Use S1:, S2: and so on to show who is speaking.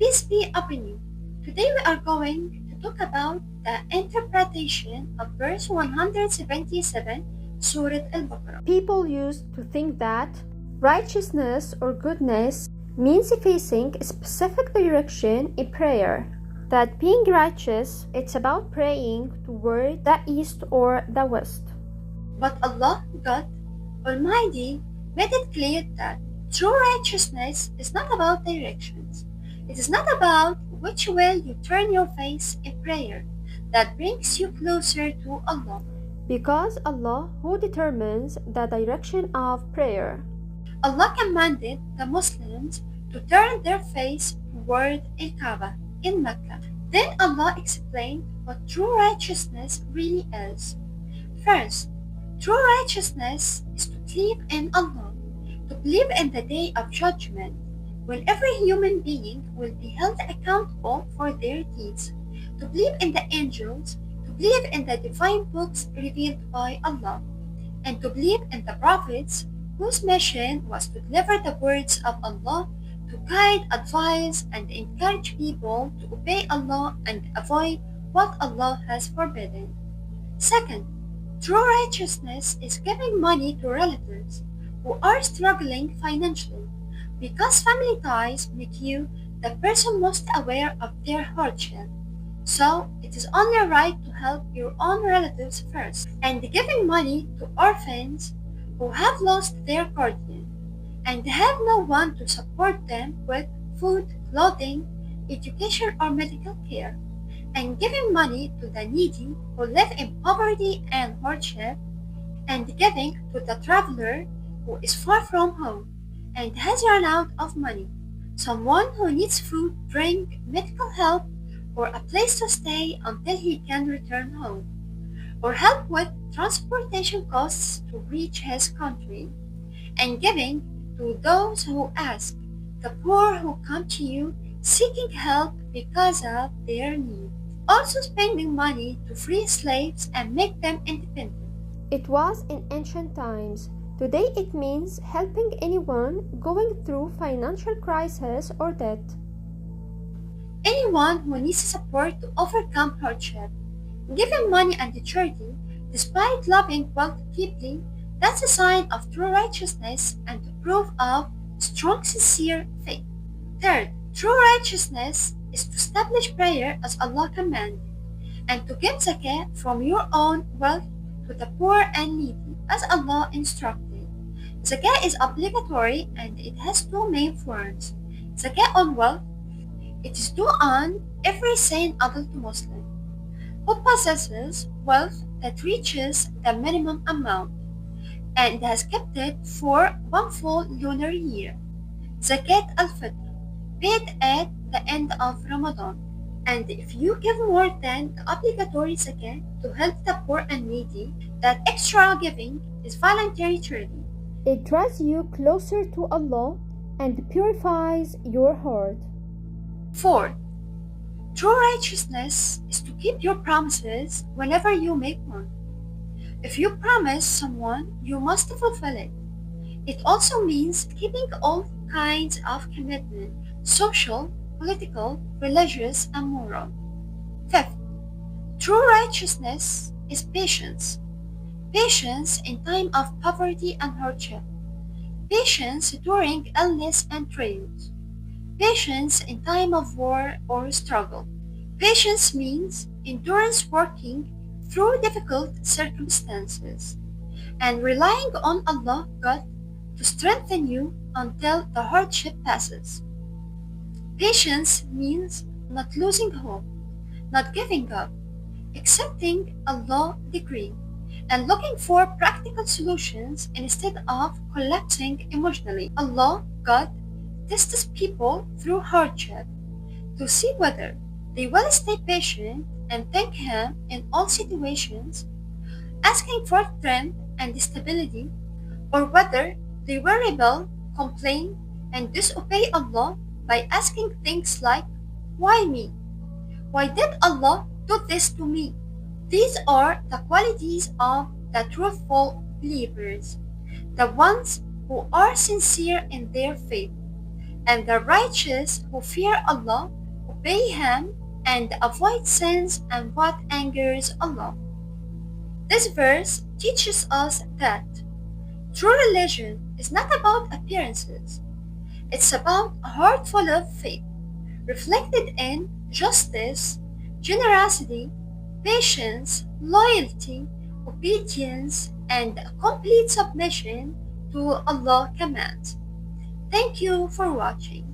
S1: Peace be upon you. Today we are going to talk about the interpretation of verse 177, Surah Al-Baqarah.
S2: People used to think that righteousness or goodness means facing a specific direction in prayer. That being righteous, it's about praying toward the east or the west.
S1: But Allah, God Almighty, made it clear that true righteousness is not about directions. It is not about which way you turn your face in prayer that brings you closer to Allah.
S2: Because Allah who determines the direction of prayer.
S1: Allah commanded the Muslims to turn their face toward Al-Kaaba in Mecca. Then Allah explained what true righteousness really is. First, true righteousness is to believe in Allah, to believe in the day of judgment, when every human being will be held accountable for their deeds, to believe in the angels, to believe in the divine books revealed by Allah, and to believe in the prophets whose mission was to deliver the words of Allah, to guide, advise, and encourage people to obey Allah and avoid what Allah has forbidden. Second, true righteousness is giving money to relatives who are struggling financially, because family ties make you the person most aware of their hardship. So it is only right to help your own relatives first, and giving money to orphans who have lost their guardian and have no one to support them with food, clothing, education, or medical care, and giving money to the needy who live in poverty and hardship, and giving to the traveler who is far from home and has run out of money, someone who needs food, drink, medical help, or a place to stay until he can return home, or help with transportation costs to reach his country, and giving to those who ask, the poor who come to you seeking help because of their need. Also spending money to free slaves and make them independent.
S2: It was in ancient times. Today it means helping anyone going through financial crisis or debt.
S1: Anyone who needs support to overcome hardship. Giving money and charity, despite loving wealth deeply, that's a sign of true righteousness and proof of strong, sincere faith. Third, true righteousness is to establish prayer as Allah commanded, and to give zakah from your own wealth to the poor and needy, as Allah instructed. Zakah is obligatory and it has two main forms. Zakah on wealth. It is due on every sane adult Muslim who possesses wealth that reaches the minimum amount and has kept it for one full lunar year. Zakat al-Fitr, paid at the end of Ramadan. And if you give more than the obligatory zakat to help the poor and needy, that extra giving is voluntary charity.
S2: It draws you closer to Allah and purifies your heart.
S1: Fourth, true righteousness is to keep your promises whenever you make one. If you promise someone, you must fulfill it. It also means keeping all kinds of commitment, social, political, religious, and moral. Fifth, true righteousness is patience. Patience in time of poverty and hardship. Patience during illness and trials. Patience in time of war or struggle. Patience means endurance working through difficult circumstances and relying on Allah, God, to strengthen you until the hardship passes. Patience means not losing hope, not giving up, accepting Allah's decree, and looking for practical solutions instead of collapsing emotionally. Allah, God, tests people through hardship to see whether they will stay patient and thank Him in all situations, asking for strength and stability, or whether they will rebel, complain, and disobey Allah by asking things like, "Why me? Why did Allah do this to me?" These are the qualities of the truthful believers, the ones who are sincere in their faith. and the righteous who fear Allah, obey Him, and avoid sins and what angers Allah. This verse teaches us that true religion is not about appearances, it's about a heart full of faith, reflected in justice, generosity, patience, loyalty, obedience, and complete submission to Allah's commands. Thank you for watching.